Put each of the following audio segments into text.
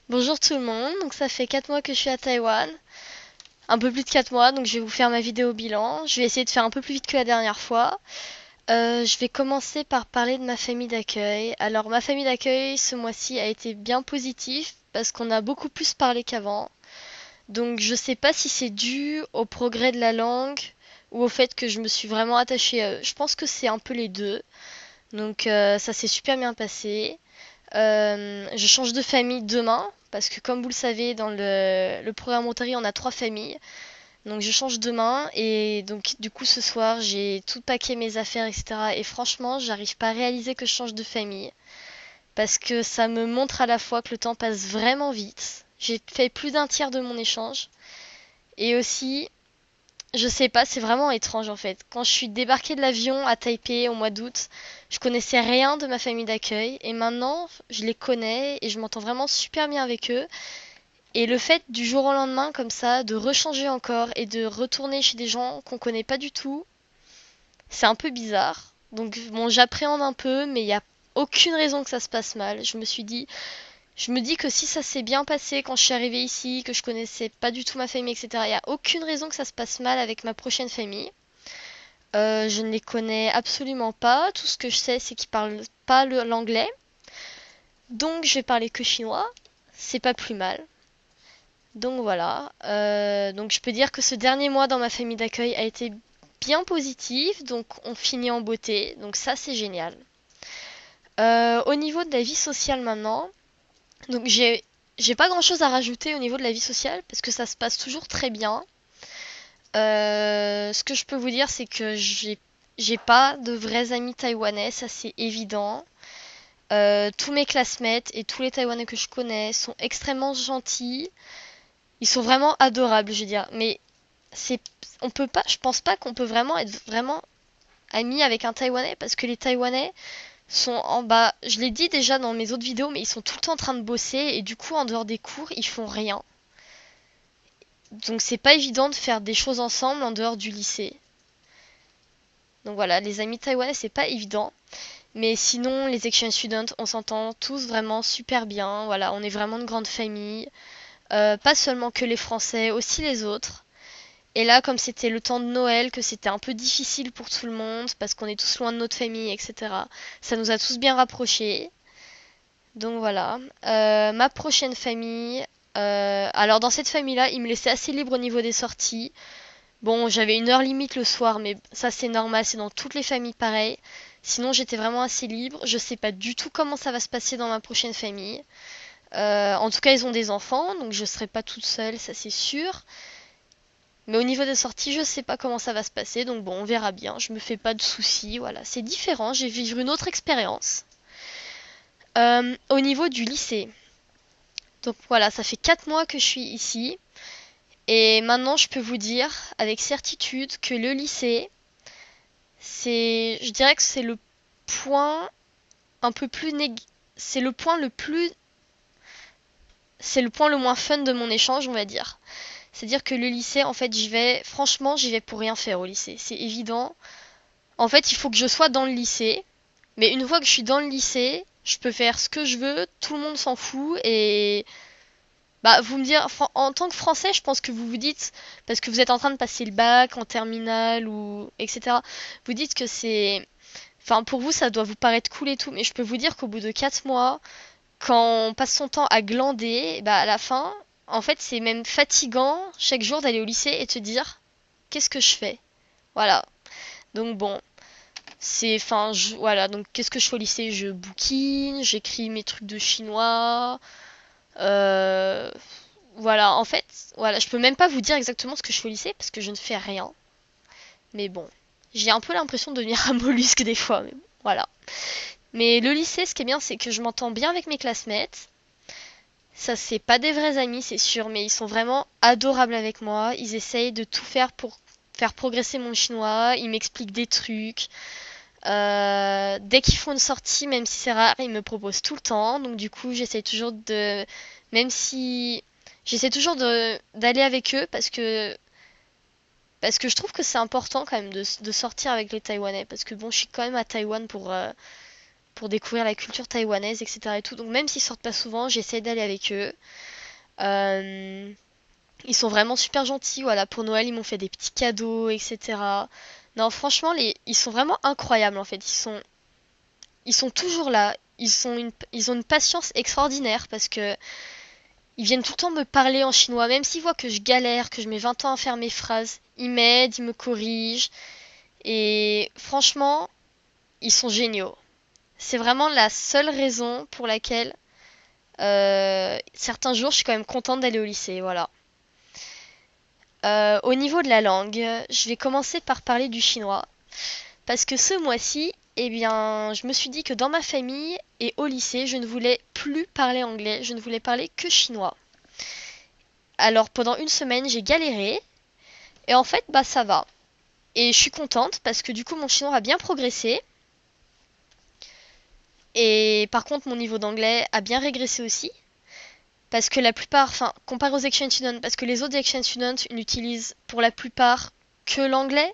Bonjour tout le monde, donc ça fait 4 mois que je suis à Taïwan, un peu plus de 4 mois, donc je vais vous faire ma vidéo bilan. Je vais essayer de faire un peu plus vite que la dernière fois. Je vais commencer par parler de ma famille d'accueil. Alors ma famille d'accueil ce mois-ci a été bien positive parce qu'on a beaucoup plus parlé qu'avant. Donc je sais pas si c'est dû au progrès de la langue ou au fait que je me suis vraiment attachée à eux. Je pense que c'est un peu les deux. Donc ça s'est super bien passé. Je change de famille demain parce que comme vous le savez dans le programme Rotary on a 3 familles. Donc je change demain et donc du coup ce soir j'ai tout paqué mes affaires etc. Et franchement j'arrive pas à réaliser que je change de famille parce que ça me montre à la fois que le temps passe vraiment vite. J'ai fait plus d'un tiers de mon échange et aussi je sais pas, c'est vraiment étrange en fait. Quand je suis débarquée de l'avion à Taipei au mois d'août, je connaissais rien de ma famille d'accueil et maintenant je les connais et je m'entends vraiment super bien avec eux. Et le fait du jour au lendemain comme ça, de rechanger encore et de retourner chez des gens qu'on connaît pas du tout, c'est un peu bizarre. Donc bon, j'appréhende un peu, mais il y a aucune raison que ça se passe mal. Je me dis que si ça s'est bien passé quand je suis arrivée ici, que je connaissais pas du tout ma famille, etc., il y a aucune raison que ça se passe mal avec ma prochaine famille. Je ne les connais absolument pas. Tout ce que je sais, c'est qu'ils parlent pas l'anglais. Donc je vais parler que chinois. C'est pas plus mal. Donc voilà. Donc je peux dire que ce dernier mois dans ma famille d'accueil a été bien positif. Donc on finit en beauté. Donc ça c'est génial. Au niveau de la vie sociale maintenant, donc j'ai pas grand chose à rajouter au niveau de la vie sociale parce que ça se passe toujours très bien. Ce que je peux vous dire, c'est que j'ai pas de vrais amis taïwanais, ça c'est évident. Tous mes classmates et tous les Taïwanais que je connais sont extrêmement gentils. Ils sont vraiment adorables, je veux dire. Mais c'est, on peut pas, je pense pas qu'on peut vraiment être vraiment amis avec un Taïwanais parce que les Taïwanais sont en bas. Je l'ai dit déjà dans mes autres vidéos, mais ils sont tout le temps en train de bosser et du coup en dehors des cours ils font rien. Donc c'est pas évident de faire des choses ensemble en dehors du lycée. Donc voilà, les amis taïwanais c'est pas évident. Mais sinon, les exchange students, on s'entend tous vraiment super bien. Voilà, on est vraiment une grande famille. Pas seulement que les Français, aussi les autres. Et là, comme c'était le temps de Noël, que c'était un peu difficile pour tout le monde, parce qu'on est tous loin de notre famille, etc., ça nous a tous bien rapprochés. Donc voilà. Ma prochaine famille. Alors dans cette famille-là, ils me laissaient assez libre au niveau des sorties. Bon, j'avais une heure limite le soir, mais ça c'est normal, c'est dans toutes les familles pareil. Sinon, j'étais vraiment assez libre. Je sais pas du tout comment ça va se passer dans ma prochaine famille. En tout cas, ils ont des enfants, donc je serai pas toute seule, ça c'est sûr. Mais au niveau des sorties, je sais pas comment ça va se passer, donc bon, on verra bien. Je me fais pas de soucis, voilà. C'est différent, j'ai vivre une autre expérience. Au niveau du lycée. Donc voilà, ça fait 4 mois que je suis ici. Et maintenant, je peux vous dire avec certitude que le lycée, je dirais que c'est le point un peu plus c'est le point le plus, c'est le point le moins fun de mon échange, on va dire. C'est-à-dire que le lycée, en fait, franchement, j'y vais pour rien faire au lycée. C'est évident. En fait, il faut que je sois dans le lycée. Mais une fois que je suis dans le lycée, je peux faire ce que je veux, tout le monde s'en fout et bah vous me dire en tant que français, je pense que vous vous dites parce que vous êtes en train de passer le bac en terminale ou etc. Vous dites que c'est enfin pour vous ça doit vous paraître cool et tout, mais je peux vous dire qu'au bout de 4 mois, quand on passe son temps à glander, bah à la fin, en fait, c'est même fatigant chaque jour d'aller au lycée et te dire qu'est-ce que je fais. Voilà. Donc bon, voilà, donc qu'est-ce que je fais au lycée? Je bouquine, j'écris mes trucs de chinois. Euh, voilà, en fait, voilà, je peux même pas vous dire exactement ce que je fais au lycée parce que je ne fais rien. Mais bon, j'ai un peu l'impression de devenir un mollusque des fois, mais bon, voilà. Mais le lycée, ce qui est bien, c'est que je m'entends bien avec mes classmates. Ça, c'est pas des vrais amis, c'est sûr, mais ils sont vraiment adorables avec moi. Ils essayent de tout faire pour faire progresser mon chinois. Ils m'expliquent des trucs. Dès qu'ils font une sortie, même si c'est rare, ils me proposent tout le temps. Donc du coup, même si j'essaie toujours d'aller avec eux parce que je trouve que c'est important quand même de sortir avec les Taïwanais. Parce que bon, je suis quand même à Taïwan pour découvrir la culture taïwanaise, etc. et tout. Donc même s'ils sortent pas souvent, j'essaie d'aller avec eux. Euh, Ils sont vraiment super gentils, voilà. Pour Noël, ils m'ont fait des petits cadeaux, etc. Non, franchement, ils sont vraiment incroyables en fait. Ils sont toujours là. Ils ont une patience extraordinaire parce que ils viennent tout le temps me parler en chinois, même s'ils voient que je galère, que je mets 20 ans à faire mes phrases. Ils m'aident, ils me corrigent. Et franchement, ils sont géniaux. C'est vraiment la seule raison pour laquelle certains jours je suis quand même contente d'aller au lycée, voilà. Au niveau de la langue, je vais commencer par parler du chinois. Parce que ce mois-ci, eh bien, je me suis dit que dans ma famille et au lycée, je ne voulais plus parler anglais, je ne voulais parler que chinois. Alors pendant une semaine, j'ai galéré, et en fait, bah ça va. Et je suis contente parce que du coup, mon chinois a bien progressé. Et par contre, mon niveau d'anglais a bien régressé aussi. Parce que la plupart, enfin, comparé aux exchange students, parce que les autres exchange students n'utilisent pour la plupart que l'anglais.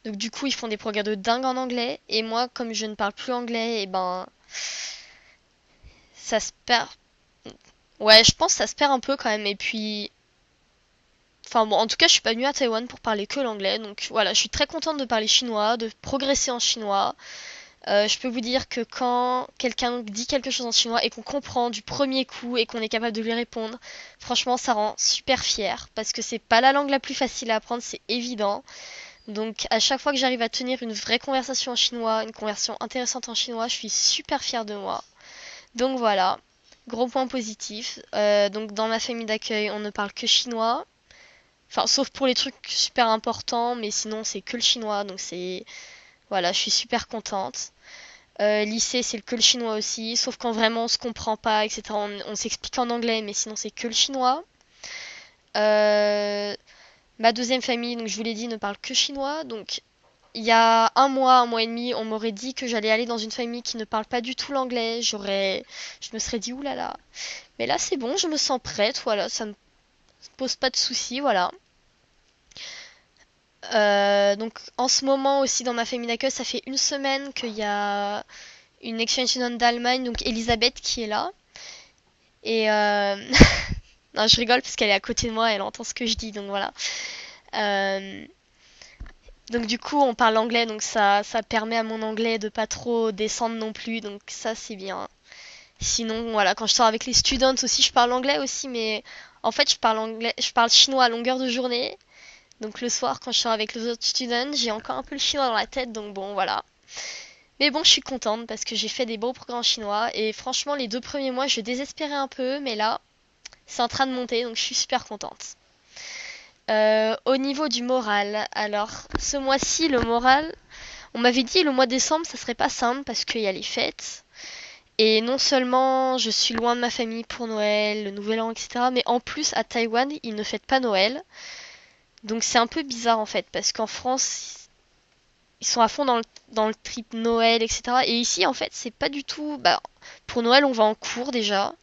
Donc du coup, ils font des progrès de dingue en anglais. Et moi, comme je ne parle plus anglais, et ben, ça se perd. Ouais, je pense que ça se perd un peu quand même. Et puis, enfin bon, en tout cas, je suis pas venue à Taïwan pour parler que l'anglais. Donc voilà, je suis très contente de parler chinois, de progresser en chinois. Je peux vous dire que quand quelqu'un dit quelque chose en chinois et qu'on comprend du premier coup et qu'on est capable de lui répondre, franchement, ça rend super fier parce que c'est pas la langue la plus facile à apprendre, c'est évident. Donc, à chaque fois que j'arrive à tenir une vraie conversation en chinois, une conversation intéressante en chinois, je suis super fière de moi. Donc voilà, gros point positif. Donc, dans ma famille d'accueil, on ne parle que chinois. Enfin, sauf pour les trucs super importants, mais sinon, c'est que le chinois. Donc, c'est. Voilà, je suis super contente. Lycée, c'est que le chinois aussi, sauf quand vraiment on se comprend pas, etc. On s'explique en anglais, mais sinon c'est que le chinois. Euh, Ma deuxième famille, donc je vous l'ai dit, ne parle que chinois. Donc il y a un mois et demi, on m'aurait dit que j'allais aller dans une famille qui ne parle pas du tout l'anglais. Je me serais dit oulala. Mais là c'est bon, je me sens prête, voilà, ça me pose pas de soucis, voilà. Donc en ce moment aussi dans ma famille d'accueil, ça fait une semaine qu'il y a une exchange student d'Allemagne, donc Elisabeth qui est là. Et non, je rigole parce qu'elle est à côté de moi, elle entend ce que je dis, donc voilà. Euh, donc du coup, on parle anglais, donc ça permet à mon anglais de pas trop descendre non plus, donc ça c'est bien. Sinon, voilà, quand je sors avec les students aussi, je parle anglais aussi, mais en fait, je parle chinois à longueur de journée. Donc le soir, quand je sors avec les autres students, j'ai encore un peu le chinois dans la tête, donc bon, voilà. Mais bon, je suis contente parce que j'ai fait des beaux programmes chinois et franchement, les 2 premiers mois, je désespérais un peu, mais là, c'est en train de monter, donc je suis super contente. Au niveau du moral, alors ce mois-ci, le moral, on m'avait dit le mois de décembre, ça serait pas simple parce qu'il y a les fêtes. Et non seulement je suis loin de ma famille pour Noël, le Nouvel An, etc., mais en plus à Taïwan, ils ne fêtent pas Noël. Donc c'est un peu bizarre en fait, parce qu'en France, ils sont à fond dans le trip Noël, etc. Et ici, en fait, c'est pas du tout. Bah, pour Noël, on va en cours déjà.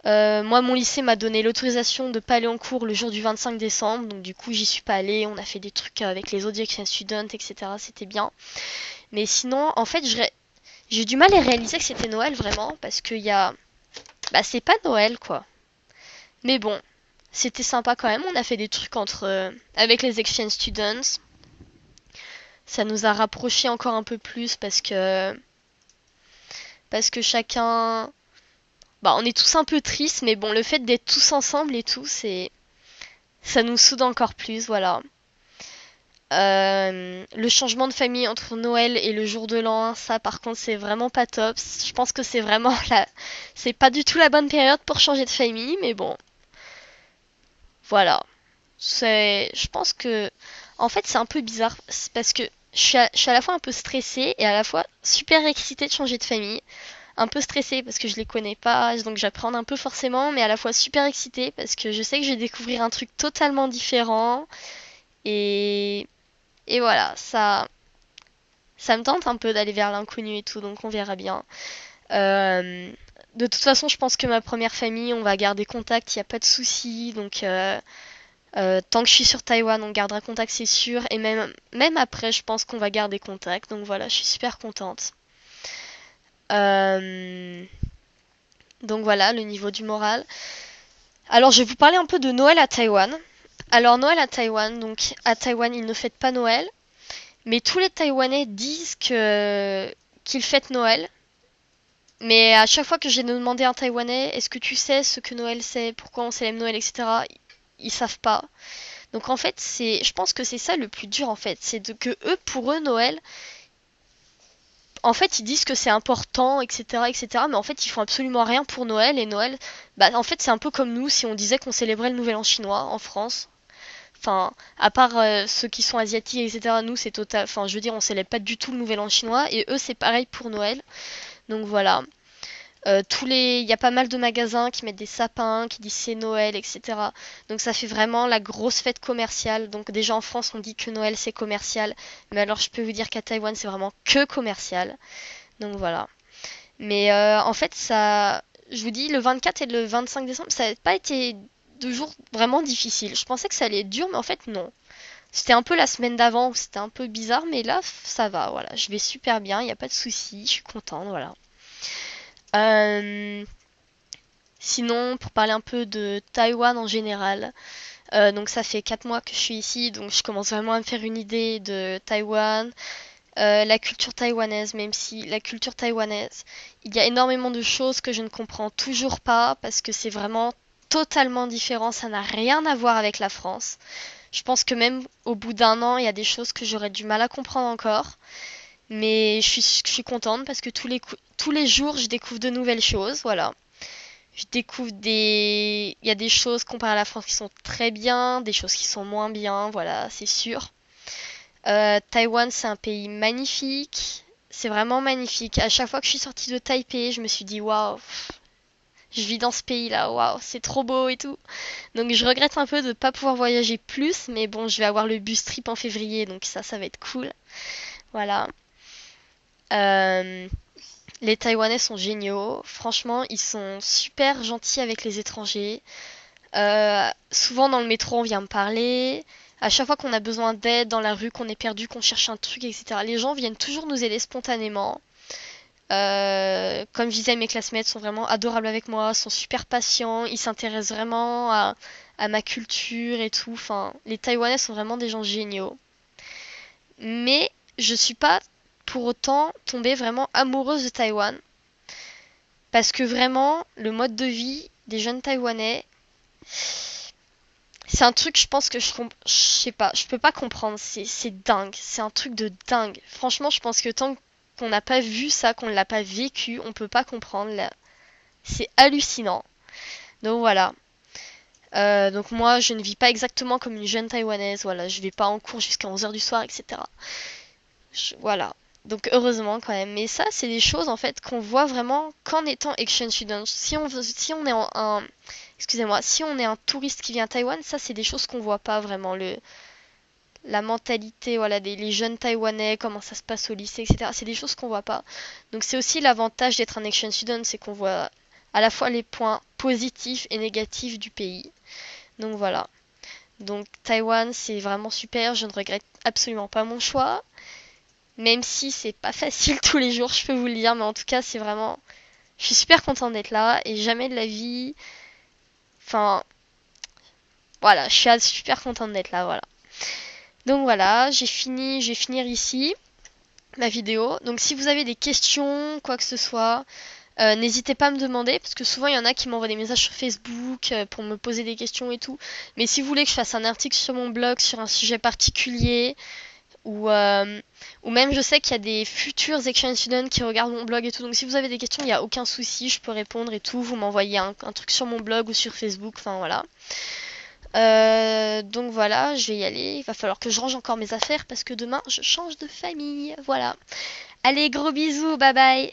Moi, mon lycée m'a donné l'autorisation de pas aller en cours le jour du 25 décembre, donc du coup, j'y suis pas allée. On a fait des trucs avec les autres exchange students, etc. C'était bien. Mais sinon, en fait, j'ai du mal à réaliser que c'était Noël vraiment, parce qu'il y a. Bah, c'est pas Noël quoi. Mais bon, c'était sympa quand même. On a fait des trucs avec les exchange students. Ça nous a rapprochés encore un peu plus parce que chacun, bah, on est tous un peu tristes, mais bon, le fait d'être tous ensemble et tout, ça nous soude encore plus, voilà. Le changement de famille entre Noël et le jour de l'an, ça par contre c'est vraiment pas top. Je pense que c'est pas du tout la bonne période pour changer de famille, mais bon, voilà. Je pense que, en fait, c'est un peu bizarre parce que je suis à la fois un peu stressée et à la fois super excitée de changer de famille. Un peu stressée parce que je les connais pas, donc j'apprends un peu forcément, mais à la fois super excitée parce que je sais que je vais découvrir un truc totalement différent. Et, et voilà, ça me tente un peu d'aller vers l'inconnu et tout, donc on verra bien. Euh, de toute façon, je pense que ma première famille, on va garder contact, il n'y a pas de souci, donc tant que je suis sur Taïwan, on gardera contact, c'est sûr. Et même après, je pense qu'on va garder contact. Donc voilà, je suis super contente. Euh, donc voilà, le niveau du moral. Alors je vais vous parler un peu de Noël à Taïwan. Alors Noël à Taïwan, donc à Taïwan ils ne fêtent pas Noël, mais tous les Taïwanais disent que qu'ils fêtent Noël. Mais à chaque fois que j'ai demandé à un Taïwanais, est-ce que tu sais ce que Noël c'est, pourquoi on célèbre Noël, etc., ils savent pas. Donc en fait, je pense que c'est ça le plus dur en fait, que eux, pour eux, Noël, en fait, ils disent que c'est important, etc., etc., mais en fait, ils font absolument rien pour Noël. Et Noël, bah, en fait, c'est un peu comme nous si on disait qu'on célébrait le Nouvel An chinois en France. Enfin, à part ceux qui sont asiatiques, etc., nous, c'est total. Enfin, je veux dire, on célèbre pas du tout le Nouvel An chinois, et eux, c'est pareil pour Noël. Donc voilà. Il y a pas mal de magasins qui mettent des sapins, qui disent c'est Noël, etc. Donc ça fait vraiment la grosse fête commerciale. Donc déjà en France on dit que Noël c'est commercial, mais alors je peux vous dire qu'à Taïwan c'est vraiment que commercial. Donc voilà. Mais en fait ça, je vous dis le 24 et le 25 décembre ça n'a pas été 2 jours vraiment difficiles. Je pensais que ça allait être dur, mais en fait non. C'était un peu la semaine d'avant où c'était un peu bizarre, mais là ça va. Voilà, je vais super bien, il n'y a pas de souci, je suis contente, voilà. Euh, Sinon, pour parler un peu de Taïwan en général, donc ça fait 4 mois que je suis ici, donc je commence vraiment à me faire une idée de Taïwan, la culture taïwanaise, même si la culture taïwanaise, il y a énormément de choses que je ne comprends toujours pas parce que c'est vraiment totalement différent, ça n'a rien à voir avec la France. Je pense que même au bout d'un an, il y a des choses que j'aurais du mal à comprendre encore, mais je suis contente parce que tous les jours, je découvre de nouvelles choses, voilà. Je découvre Il y a des choses comparées à la France qui sont très bien, des choses qui sont moins bien, voilà, c'est sûr. Taïwan, c'est un pays magnifique. C'est vraiment magnifique. À chaque fois que je suis sortie de Taipei, je me suis dit, waouh, je vis dans ce pays-là, waouh, c'est trop beau et tout. Donc je regrette un peu de ne pas pouvoir voyager plus, mais bon, je vais avoir le bus trip en février, donc ça va être cool. Voilà. Euh, les Taïwanais sont géniaux. Franchement, ils sont super gentils avec les étrangers. Souvent dans le métro, on vient me parler. À chaque fois qu'on a besoin d'aide dans la rue, qu'on est perdu, qu'on cherche un truc, etc., les gens viennent toujours nous aider spontanément. Comme je disais, mes classmates sont vraiment adorables avec moi, sont super patients, ils s'intéressent vraiment à ma culture et tout. Enfin, les Taïwanais sont vraiment des gens géniaux. Mais je suis pas pour autant tombée vraiment amoureuse de Taïwan. Parce que vraiment, le mode de vie des jeunes Taïwanais, c'est un truc, je pense que je sais pas, je peux pas comprendre. C'est dingue. C'est un truc de dingue. Franchement, je pense que tant qu'on n'a pas vu ça, qu'on ne l'a pas vécu, on peut pas comprendre. Là. C'est hallucinant. Donc voilà. Donc moi, je ne vis pas exactement comme une jeune taïwanaise. Voilà, je vais pas en cours jusqu'à 11h du soir, etc. Voilà. Donc heureusement quand même. Mais ça, c'est des choses en fait qu'on voit vraiment qu'en étant exchange student. Si on est excusez-moi, si on est un touriste qui vient à Taïwan, ça c'est des choses qu'on voit pas vraiment. La mentalité, voilà, les jeunes Taïwanais, comment ça se passe au lycée, etc. C'est des choses qu'on voit pas. Donc c'est aussi l'avantage d'être un exchange student, c'est qu'on voit à la fois les points positifs et négatifs du pays. Donc voilà. Donc Taïwan, c'est vraiment super. Je ne regrette absolument pas mon choix. Même si c'est pas facile tous les jours, je peux vous le dire, mais en tout cas, c'est vraiment. Je suis super contente d'être là et jamais de la vie. Enfin, voilà, je suis super contente d'être là, voilà. Donc voilà, je vais finir ici ma vidéo. Donc si vous avez des questions, quoi que ce soit, n'hésitez pas à me demander, parce que souvent il y en a qui m'envoient des messages sur Facebook pour me poser des questions et tout. Mais si vous voulez que je fasse un article sur mon blog sur un sujet particulier, ou même je sais qu'il y a des futurs exchange students qui regardent mon blog et tout, donc si vous avez des questions, il n'y a aucun souci, je peux répondre et tout, vous m'envoyez un truc sur mon blog ou sur Facebook, enfin voilà. Donc voilà, je vais y aller, il va falloir que je range encore mes affaires parce que demain je change de famille, voilà. Allez, gros bisous, bye bye.